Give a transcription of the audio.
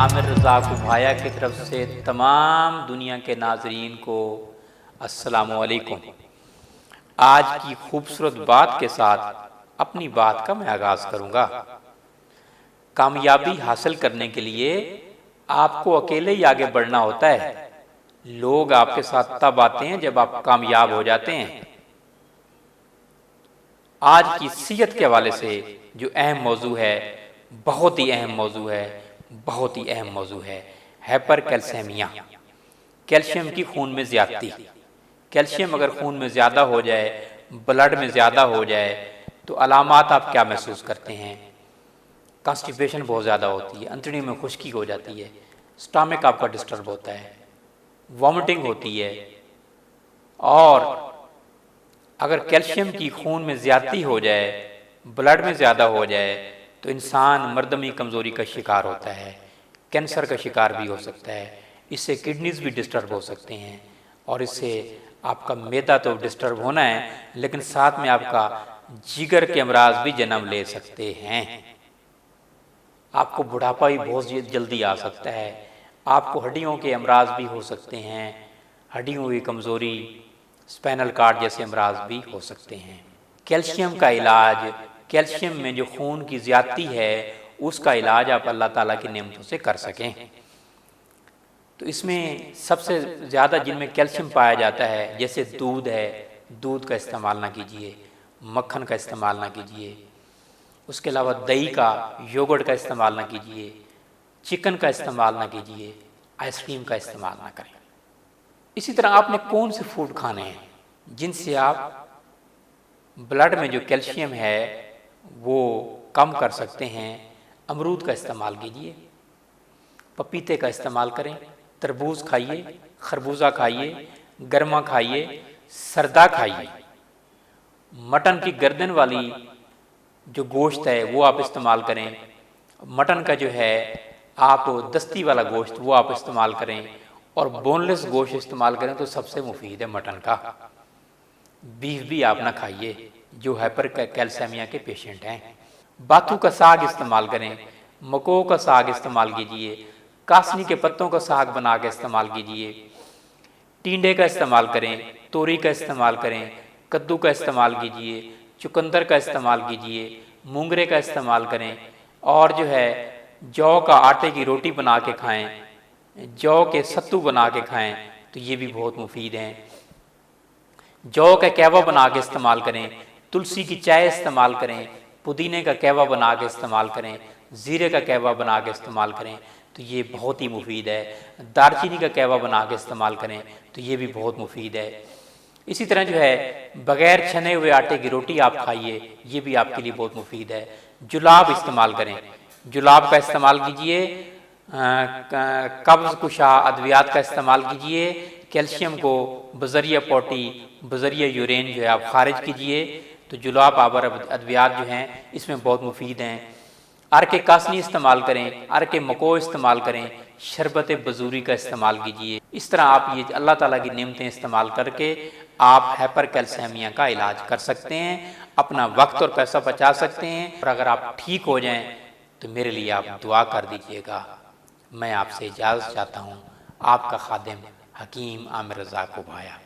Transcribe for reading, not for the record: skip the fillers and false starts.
आमिर रज़ा कुभाया की तरफ से तमाम दुनिया के नाज़रीन को अस्सलामु अलैकुम। आज की खूबसूरत बात के साथ अपनी बात का मैं आगाज़ करूँगा। कामयाबी हासिल करने के लिए आपको अकेले ही आगे बढ़ना होता है। लोग आपके साथ तब आते हैं जब आप कामयाब हो जाते हैं। आज की सेहत के हवाले से जो अहम मौजू है, बहुत ही अहम मौजू है, बहुत ही अहम मौजू है हाइपर कैल्सेमिया। कैल्शियम की खून में ज़्यादती। कैल्शियम अगर खून में ज़्यादा हो जाए, ब्लड में ज़्यादा हो जाए तो अलामात आप क्या महसूस करते हैं? कॉन्स्टिपेशन बहुत ज़्यादा होती है, अंतड़ी में खुश्की हो जाती है, स्टमक आपका डिस्टर्ब होता है, वॉमिटिंग होती है। और अगर कैल्शियम की खून में ज़्यादती हो जाए, ब्लड में ज़्यादा हो जाए तो इंसान मर्दमी कमज़ोरी का शिकार होता है, कैंसर का शिकार भी हो सकता है। इससे किडनीज़ भी डिस्टर्ब हो सकते हैं और इससे आपका मैदा तो डिस्टर्ब होना है, लेकिन साथ में आपका जिगर के अमराज भी जन्म ले सकते हैं। आपको बुढ़ापा भी बहुत जल्दी आ सकता है। आपको हड्डियों के अमराज भी हो सकते हैं, हड्डियों की कमज़ोरी, स्पाइनल कार्ड जैसे अमराज भी हो सकते हैं। कैल्शियम का इलाज, कैल्शियम में जो खून की ज़्यादती है उसका इलाज आप अल्लाह ताला की नेमतों से कर सकें। तो इसमें सबसे ज़्यादा जिनमें कैल्शियम पाया जाता है, जैसे दूध है, दूध का इस्तेमाल ना कीजिए, मक्खन का इस्तेमाल ना कीजिए। उसके अलावा दही का, योगर्ट का इस्तेमाल ना कीजिए, चिकन का इस्तेमाल ना कीजिए, आइसक्रीम का इस्तेमाल ना करें। इसी तरह आपने कौन से फूड खाने हैं जिनसे आप ब्लड में जो कैल्शियम है वो कम कर सकते हैं? अमरूद का इस्तेमाल कीजिए, पपीते का इस्तेमाल करें, तरबूज खाइए, खरबूजा खाइए, गरमा खाइए, सरदा खाइए। मटन की गर्दन वाली जो गोश्त है वो आप इस्तेमाल करें। मटन का जो है आप दस्ती वाला गोश्त वो आप इस्तेमाल करें और बोनलेस गोश्त इस्तेमाल करें तो सबसे मुफीद है मटन का। बीफ भी आप ना खाइए जो हाइपर कैल्सेमिया के पेशेंट हैं। बाथू का साग इस्तेमाल करें, मको का साग इस्तेमाल कीजिए, कासनी के पत्तों का साग बना के इस्तेमाल कीजिए, टिंडे का इस्तेमाल करें, तोरी का इस्तेमाल करें, कद्दू का इस्तेमाल कीजिए, चुकंदर का इस्तेमाल कीजिए, मूंगरे का इस्तेमाल करें। और जो है जौ का आटे की रोटी बना के खाएं, जौ के सत्तू बना के खाएं तो ये भी बहुत मुफीद हैं। जौ का कहवा बना के इस्तेमाल करें, तुलसी की चाय इस्तेमाल करें, पुदीने का कहवा बना के इस्तेमाल करें, ज़ीरे का कहवा बना के इस्तेमाल करें तो ये बहुत ही मुफीद है। दालचीनी का कहवा बना के इस्तेमाल करें तो ये भी बहुत मुफीद है। इसी तरह जो है बग़ैर छने हुए आटे की रोटी आप खाइए, ये भी आपके लिए बहुत मुफीद है। जुलाब इस्तेमाल करें, जुलाब का इस्तेमाल कीजिए, कब्ज़ कुशा अद्वियात का इस्तेमाल कीजिए। कैल्शियम को बज़रिया पोटी, बज़रिया यूरेन जो है आप खारिज कीजिए तो जुलाब आवर अद्वियात जो हैं इसमें बहुत मुफीद हैं। अर्क कासनी इस्तेमाल करें, अर्क मको इस्तेमाल करें, शरबत बजूरी का इस्तेमाल कीजिए। इस तरह आप ये अल्लाह ताला की नेमतें इस्तेमाल करके आप हाइपर कैल्सेमिया का इलाज कर सकते हैं, अपना वक्त और पैसा बचा सकते हैं। और अगर आप ठीक हो जाएं तो मेरे लिए आप दुआ कर दीजिएगा। मैं आपसे इजाज़त चाहता हूँ। आपका खादिम हकीम आमिर रज़ा कुभाया।